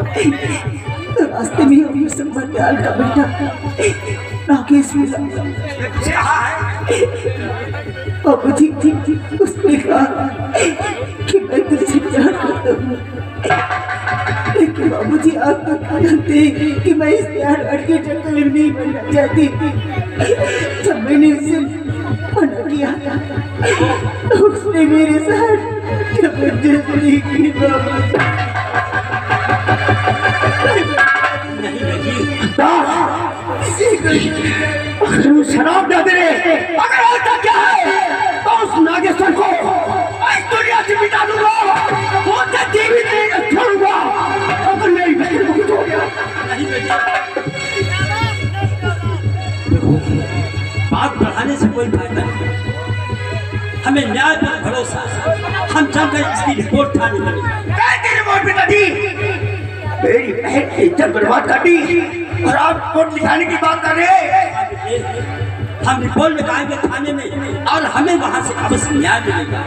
तो रास्ते में अपने संबंधाल का बेटा राकेश मिला। बाबूजी उसने कहा कि मैं तुझसे प्यार करता हूँ, लेकिन बाबूजी आप तो जानते कि मैं इस प्यार के चक्कर में नहीं बनना चाहती। जब मैंने उसे मना किया तो उसने मेरे साथ जबरदस्ती की। अगर वो शराब ना दे, अगर होता क्या है तो उस नागेश्वर को इस दुनिया से मिटा दूंगा, वो जीवित नहीं छोड़ूंगा। अगर मेरी बहन को कुछ हो गया, बात बढ़ाने से कोई फायदा नहीं। हमें न्याय पर भरोसा, हम चाहते हैं इसकी रिपोर्ट थाने में। कैसी रिपोर्ट पिताजी? मेरी बहन की इज्जत बर्बाद कर दी और आप रिपोर्ट लिखाने की बात कर रहे हैं। हम रिपोर्ट लिखाएंगे थाने में और हमें वहां से अवश्य न्याय मिलेगा।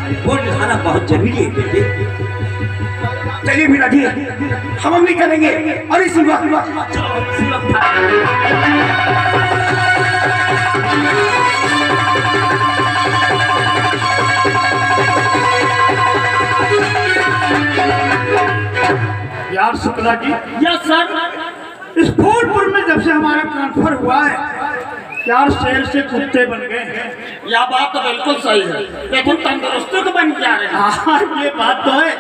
रिपोर्ट लिखाना बहुत जरूरी है बेटे। चलिए पिताजी, हम भी करेंगे और इसी वक्त यार शुक्ला जी। Yes sir. इस फूलपुर में जब से हमारा ट्रांसफर हुआ है यार, शेर से कुत्ते बन गए हैं। यह बात तो बिल्कुल सही है, लेकिन तंदुरुस्ती तो बन जा रहे हैं। हाँ ये बात तो है।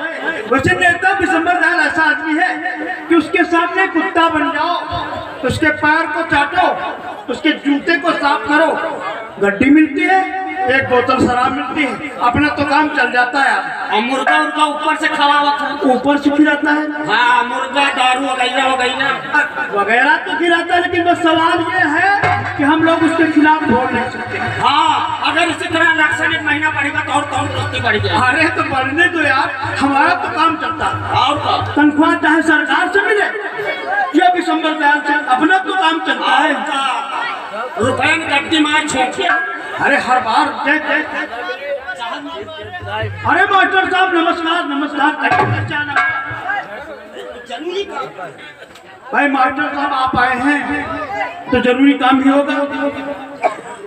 वैसे नेता बिशंबर दयाल ऐसा आदमी है कि उसके सामने कुत्ता बन जाओ, उसके पैर को चाटो, उसके जूते को साफ करो, गड्डी मिलती है, एक बोतल शराब मिलती है, अपना तो काम चल जाता है यार। और मुर्गा उनका ऊपर से खड़ा हुआ था। ऊपर से खिलाता है। हाँ, मुर्गा दारू वगैरह वगैरह तो खिलाता है, लेकिन बस सवाल ये है कि हम लोग उसके खिलाफ वोट नहीं सकते। हाँ, अगर इसी तरह इलेक्शन एक महीना बढ़ेगा तो और तंदुरुस्ती बढ़ जाएगी। अरे तो बढ़ने दो यार, हमारा तो काम चलता है। और तनख्वाह चाहे सरकार से मिले या बिशंबर दयाल से, अपना तो काम चलता है। रुपये में गड्डी मार छोड़िए। अरे हर बार अरे मास्टर साहब नमस्कार। नमस्कार। जरूरी काम भाई मास्टर साहब आप आए हैं तो जरूरी काम ही होगा।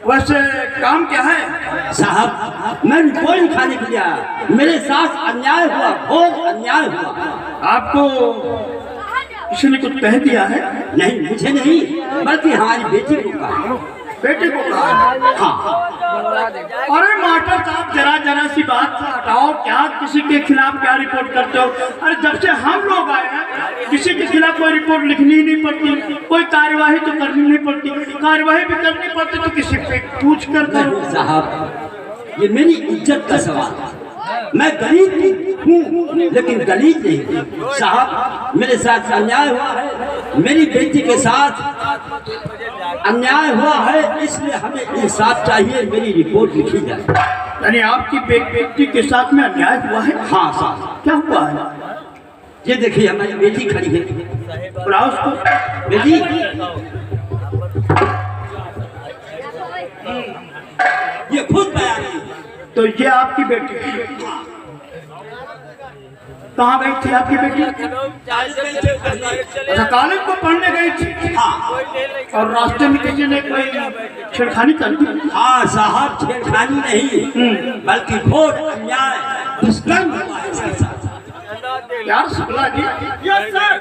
वैसे काम क्या है साहब? मैं रिपोर्ट लिखाने के लिए आया। मेरे साथ अन्याय हुआ, घोर अन्याय हुआ। आपको किसी ने कुछ कह दिया है? नहीं, मुझे नहीं, बल्कि हमारी बेटी को कहा। बेटे को कहा? हाँ। अरे मास्टर साहब जरा जरा सी बात से हटाओ, क्या किसी के खिलाफ क्या रिपोर्ट करते हो? अरे जब से हम लोग आए हैं किसी के खिलाफ कोई रिपोर्ट लिखनी ही नहीं पड़ती, कोई कार्यवाही तो करनी नहीं पड़ती, कार्यवाही भी करनी पड़ती तो किसी पे पूछ कर करो। साहब ये मेरी इज्जत का सवाल है। मैं गरीब हूँ लेकिन गलीज नहीं। साहब मेरे साथ अन्याय हुआ है, मेरी बेटी के साथ अन्याय हुआ है, इसलिए हमें इंसाफ चाहिए। मेरी रिपोर्ट लिखी जाए। यानी आपकी बेटी के साथ में अन्याय हुआ है? हाँ साहब। क्या हुआ है? ये देखिए हमारी बेटी खड़ी है। बुलाओ उसको। बेटी ये खुद बयान है। तो ये आपकी बेटी कहाँ गई थी आपकी बेटी? अच्छा कॉलेज को पढ़ने गई थी। हाँ। और रास्ते में किसी ने कोई छेड़खानी कर दी? हाँ साहब, छेड़खानी नहीं बल्कि घोर अन्याय दुष्कर्म हुआ है इसके साथ। यार शुक्ला जी। Yes sir.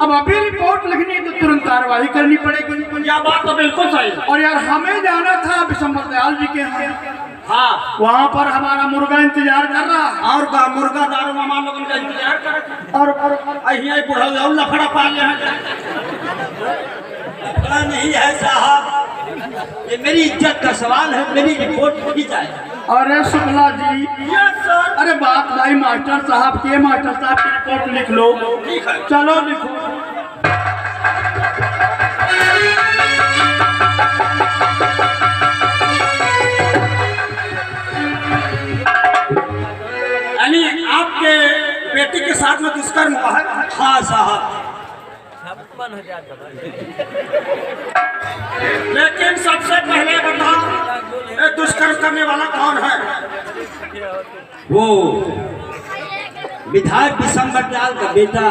अब अभी रिपोर्ट लिखनी है तो तुरंत कार्रवाई करनी पड़ेगी। यह बात तो बिल्कुल सही है। और यार हमें जाना था बिशंबर दयाल जी के यहाँ। हाँ, वहाँ पर हमारा मुर्गा इंतजार कर रहा है। और का मुर्गा दारू हमारे लोगों का इंतजार कर रहे। और यही बुढ़ा लफड़ा पाल ले नहीं है साहब, ये मेरी इज्जत का सवाल है। मेरी रिपोर्ट लिखी जाए। अरे शुक्ला जी। Yes sir. अरे बात भाई मास्टर साहब की रिपोर्ट लिख लो। ठीक है, चलो लिखो। यानी आपके बेटी के साथ में दुष्कर्म हुआ है? हाँ साहब। लेकिन सबसे पहले बताओ ये दुष्कर्म करने वाला कौन है? वो विधायक बिशंबर दयाल का बेटा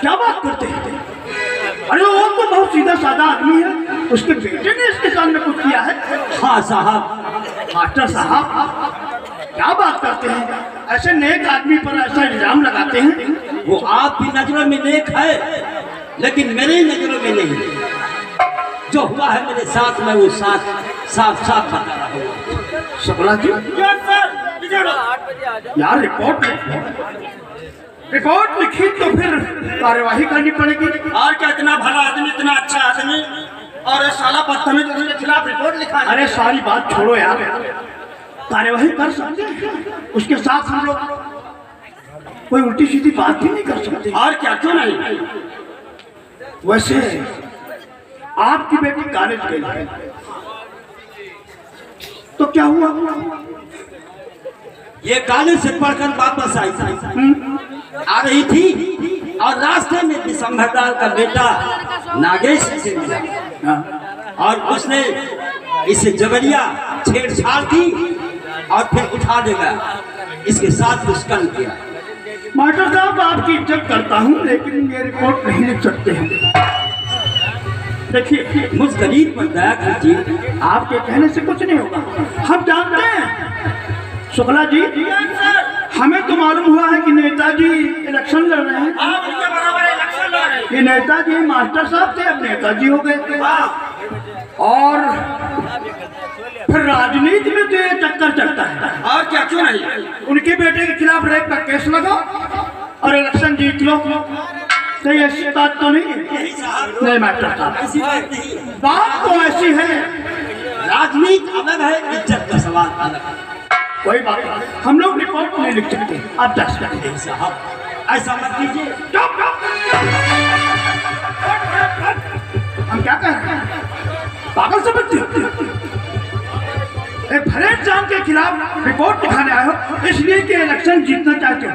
क्या बात करते हैं? अरे वो तो बहुत सीधा साधा आदमी है, उसके बेटे ने इसके सामने कुछ किया है। हाँ साहब। मास्टर साहब क्या बात करते हैं? ऐसे नेक आदमी पर ऐसा इल्जाम लगाते हैं। वो आपकी नजरों में नेक है, लेकिन मेरी नजरों में नहीं। जो हुआ है मेरे साथ में वो साफ साफ बता रहा हूँ। शुक्ला जी यार रिपोर्ट लिखी तो फिर कार्यवाही करनी पड़ेगी। और क्या, इतना भला आदमी, इतना अच्छा आदमी, और ये साला बदतमीज उसके खिलाफ रिपोर्ट लिखा है। अरे सारी बात छोड़ो यार, कार्यवाही कर सकते हैं, उसके साथ हम लोग कोई उल्टी सीधी बात भी नहीं कर सकते। और क्या, क्यों नहीं? वैसे आपकी बेटी कॉलेज गई है तो क्या हुआ? ये कॉलेज से पढ़कर वापस आई आ रही थी और रास्ते में दिसंबरलाल का बेटा नागेश से मिला और उसने इसे जबरिया छेड़छाड़ की और फिर उठा देगा, इसके साथ दुष्कर्म किया। मास्टर साहब आपकी इज्जत करता हूँ, लेकिन ये रिपोर्ट नहीं लिख सकते हैं। देखिए मुझ गरीब पर दया कीजिए। आपके कहने से कुछ नहीं होगा, हम जानते हैं। शुक्ला जी हमें तो मालूम हुआ है कि नेताजी इलेक्शन लड़ रहे हैं। आप उनके बराबर इलेक्शन लड़ रहे हैं। ये नेताजी मास्टर साहब थे, अब नेताजी हो गए। और फिर राजनीति में तो ये चक्कर चलता है। और क्या, क्यों नहीं? उनके बेटे के खिलाफ रेप का केस लगाओ और इलेक्शन जीत लो। तो ऐसी बात तो नहीं है। नहीं मास्टर साहब, ऐसी बात नहीं, बात तो ऐसी है। राजनीति अलग है, इज्जत का सवाल अलग है। कोई बात नहीं, हम लोग रिपोर्ट नहीं लिख सकते, आप दस करेंगे। साहब ऐसा मत कीजिए। हम क्या कह रहे हैं? पागल समझते हो? एक भले इंसान के खिलाफ रिपोर्ट दिखाने आए हो इसलिए कि इलेक्शन जीतना चाहते हो।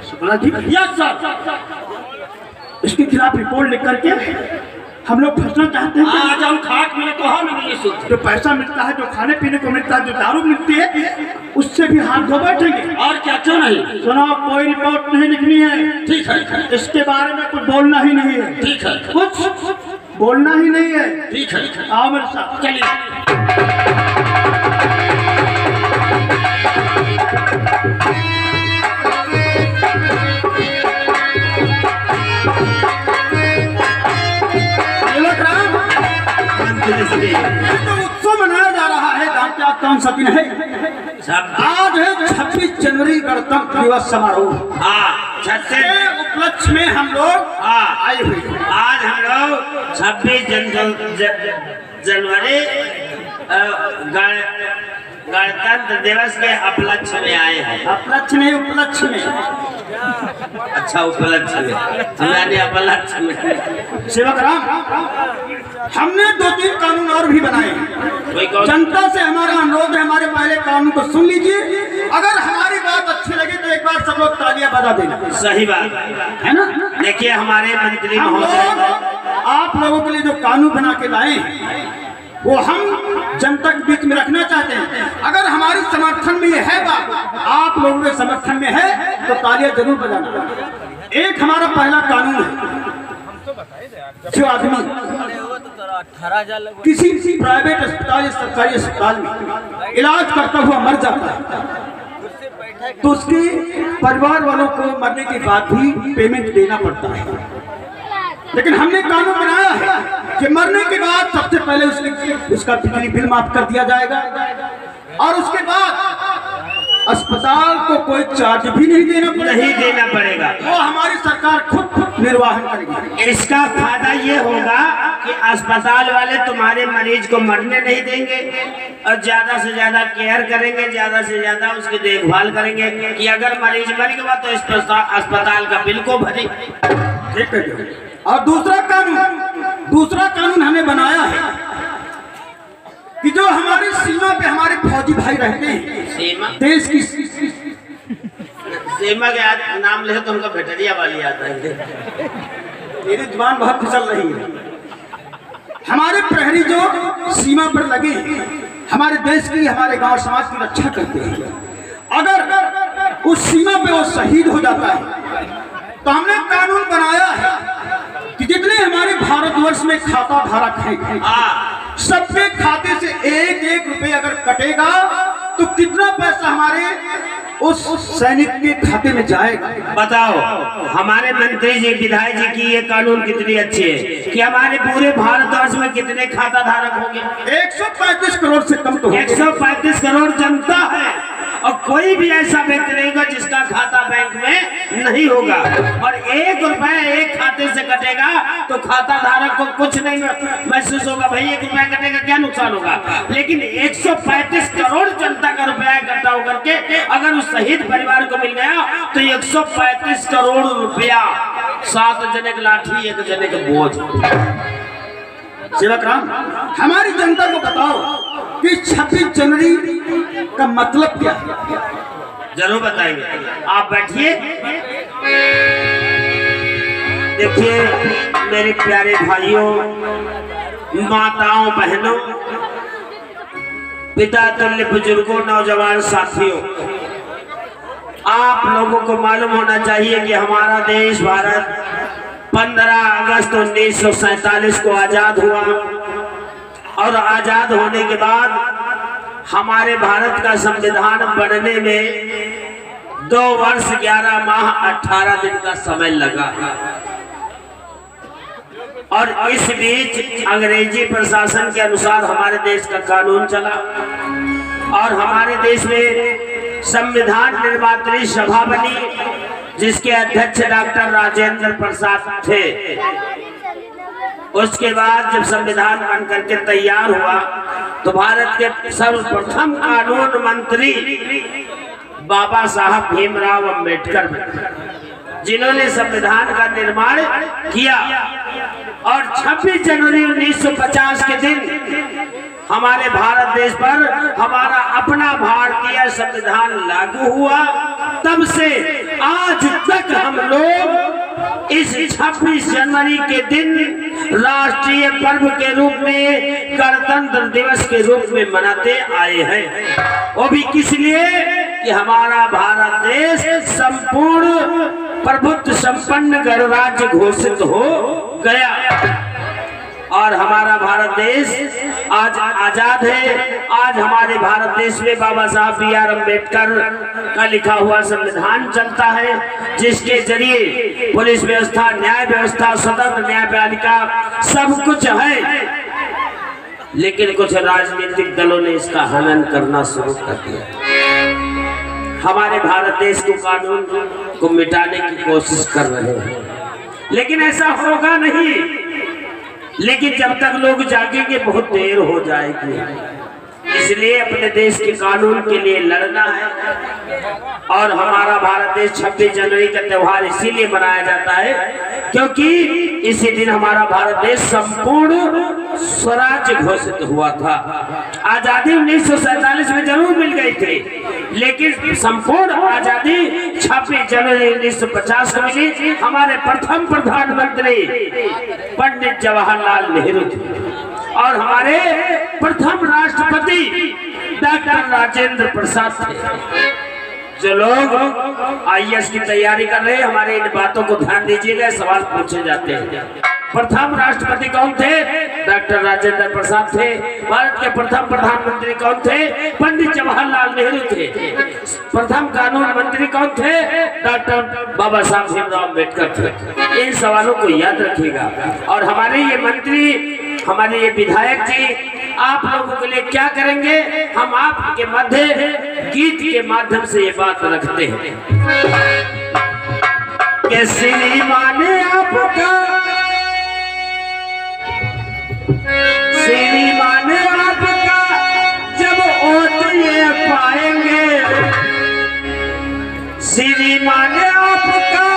Shukla ji, yes sir. इसके खिलाफ रिपोर्ट लिख करके हम लोग फंसना चाहते हैं। आज हम खाक में तो हम नहीं सुनते। जो पैसा मिलता है, जो खाने पीने को मिलता है, जो दारू मिलती है, उससे भी हाथ धो बैठेंगे। और क्या, क्यों नहीं? सुनो, कोई रिपोर्ट नहीं लिखनी है। ठीक है, इसके बारे में कुछ बोलना ही नहीं है। ठीक है, कुछ बोलना ही नहीं है। ठीक है। आओ मेरे साथ चलिए। उत्सव मनाया जा रहा है। क्या कौन सा दिन है? आज है 26 जनवरी गणतंत्र दिवस समारोह। हाँ, के उपलक्ष्य में हम लोग आए हुए हैं। आज हम लोग 26 जनवरी गणतंत्र दिवस के उपलक्ष्य में आए हैं। उपलक्ष्य में, उपलक्ष्य में, अच्छा उपलक्ष्य में, हमारे उपलक्ष्य में। सेवक राम, हमने 2-3 कानून और भी बनाए हैं। जनता से हमारा अनुरोध है, हमारे पहले कानून को सुन लीजिए। अगर हमारी बात अच्छी लगे तो एक बार सब लोग तालियां बजा देना। सही बात है ना? देखिए हमारे मंत्री हम महोदय लोग आप लोगों के लिए जो कानून बना के लाए हैं वो हम जनता के बीच में रखना चाहते हैं। अगर हमारे समर्थन में ये है बात, आप लोगों के समर्थन में है तो तालियां जरूर बजाना। एक हमारा पहला कानून है, जो आदमी किसी प्राइवेट अस्पताल या सरकारी अस्पताल में इलाज करता हुआ मर जाता है तो उसके परिवार वालों को मरने के बाद भी पेमेंट देना पड़ता है। लेकिन हमने कानून बनाया है कि मरने के बाद सबसे पहले उसका बिजली बिल माफ कर दिया जाएगा और उसके बाद अस्पताल को कोई चार्ज भी नहीं देना पड़ेगा। वो हमारी सरकार खुद निर्वाहन करेगी। इसका फायदा ये होगा कि अस्पताल वाले तुम्हारे मरीज को मरने नहीं देंगे और ज्यादा से ज्यादा केयर करेंगे, ज्यादा से ज्यादा उसकी देखभाल करेंगे कि अगर मरीज मर गया तो इस अस्पताल का बिल को भरे। ठीक है। और दूसरा कानून हमें बनाया है कि जो हमारी सीमा पे हमारे फौजी भाई रहते हैं, सीमा, देश की सीमा के नाम ले तो उनका भेटरिया वाली आता है। मेरी जुबान बहुत फिसल रही है। हमारे प्रहरी जो सीमा पर लगे हैं, हमारे देश की, हमारे गांव समाज की रक्षा करते हैं, अगर उस सीमा पे वो शहीद हो जाता है तो हमने कानून बनाया है कि जितने हमारे भारतवर्ष में खाता धारक हैं, सबके खाते से 1-1 रुपए अगर कटेगा तो कितना पैसा हमारे उस सैनिक के खाते में जाएगा। बताओ, हमारे मंत्री जी, विधायक जी की ये कानून कितनी अच्छी है कि हमारे पूरे भारतवर्ष में कितने खाता धारक होंगे? 135 करोड़ से कम तो 135 करोड़ जनता है, और कोई भी ऐसा व्यक्ति नहीं होगा जिसका खाता बैंक में नहीं होगा। और 1 रुपए एक खाते से कटेगा तो खाता धारक को कुछ नहीं महसूस होगा, भाई 1 रुपया कटेगा क्या नुकसान होगा। लेकिन 135 करोड़ जनता का रुपया इकट्ठा होकर के अगर उस शहीद परिवार को मिल गया तो 135 करोड़ रुपया, 7 जने की लाठी, 1 जने के बोझ। सेवक राम, हमारी जनता को बताओ कि 26 जनवरी का मतलब क्या है? जरूर बताएंगे, आप बैठिए। देखिए मेरे प्यारे भाइयों, माताओं, बहनों, पिता तुल्य बुजुर्गों, नौजवान साथियों, आप लोगों को मालूम होना चाहिए कि हमारा देश भारत 15 अगस्त 1947 को आजाद हुआ, और आजाद होने के बाद हमारे भारत का संविधान बनने में 2 वर्ष 11 माह 18 दिन का समय लगा। और इस बीच अंग्रेजी प्रशासन के अनुसार हमारे देश का कानून चला, और हमारे देश में संविधान निर्मात्री सभा बनी जिसके अध्यक्ष डॉक्टर राजेंद्र प्रसाद थे। उसके बाद जब संविधान बन करके तैयार हुआ तो भारत के सर्वप्रथम कानून मंत्री बाबा साहब भीमराव अंबेडकर बने, जिन्होंने संविधान का निर्माण किया। और 26 जनवरी 1950 के दिन हमारे भारत देश पर हमारा अपना भारतीय संविधान लागू हुआ। तब से आज तक हम लोग इस 26 जनवरी के दिन राष्ट्रीय पर्व के रूप में, गणतंत्र दिवस के रूप में मनाते आए हैं। वो भी किस लिए कि हमारा भारत देश संपूर्ण प्रभुत्व संपन्न गणराज्य घोषित हो गया, और हमारा भारत देश आज आजाद है। आज हमारे भारत देश में बाबा साहब B.R. अम्बेडकर का लिखा हुआ संविधान चलता है, जिसके जरिए पुलिस व्यवस्था, न्याय व्यवस्था, स्वतंत्र न्यायपालिका सब कुछ है। लेकिन कुछ राजनीतिक दलों ने इसका हनन करना शुरू कर दिया, हमारे भारत देश के कानून को मिटाने की कोशिश कर रहे हैं। लेकिन ऐसा होगा नहीं, लेकिन जब तक लोग जागेंगे बहुत देर हो जाएगी। इसलिए अपने देश के कानून के लिए लड़ना है। और हमारा भारत देश 26 जनवरी का त्योहार इसीलिए मनाया जाता है क्योंकि इसी दिन हमारा भारत देश संपूर्ण स्वराज्य घोषित हुआ था। आजादी 1947 में जरूर मिल गई थी, लेकिन संपूर्ण आजादी 26 जनवरी 1950 को मिली। हमारे प्रथम प्रधानमंत्री पंडित जवाहरलाल नेहरू थे, और हमारे प्रथम राष्ट्रपति डॉक्टर राजेंद्र प्रसाद थे। जो लोग IAS की तैयारी कर रहे हैं, हमारे इन बातों को ध्यान दीजिएगा, सवाल पूछे जाते हैं। प्रथम राष्ट्रपति कौन थे? डॉक्टर राजेंद्र प्रसाद थे। भारत के प्रथम प्रधानमंत्री कौन थे? पंडित जवाहरलाल नेहरू थे। प्रथम कानून मंत्री कौन थे? डॉक्टर बाबा साहब भीमराव अम्बेडकर थे। इन सवालों को याद रखिएगा। और हमारे ये मंत्री, हमारे ये विधायक जी आप लोगों के लिए क्या करेंगे, हम आपके मध्य गीत के माध्यम से ये बात रखते हैं कि श्रीमान आपका, श्रीमान आपका जब ओट ये पाएंगे, श्रीमान आपका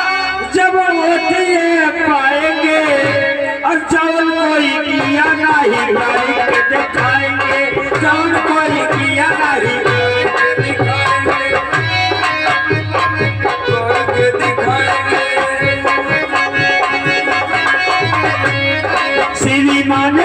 जब ओट ये पाएंगे, और चावल कोई किया नहीं करके दिखाएंगे, चावल कोई किया नहीं करके दिखाएंगे। श्रीमान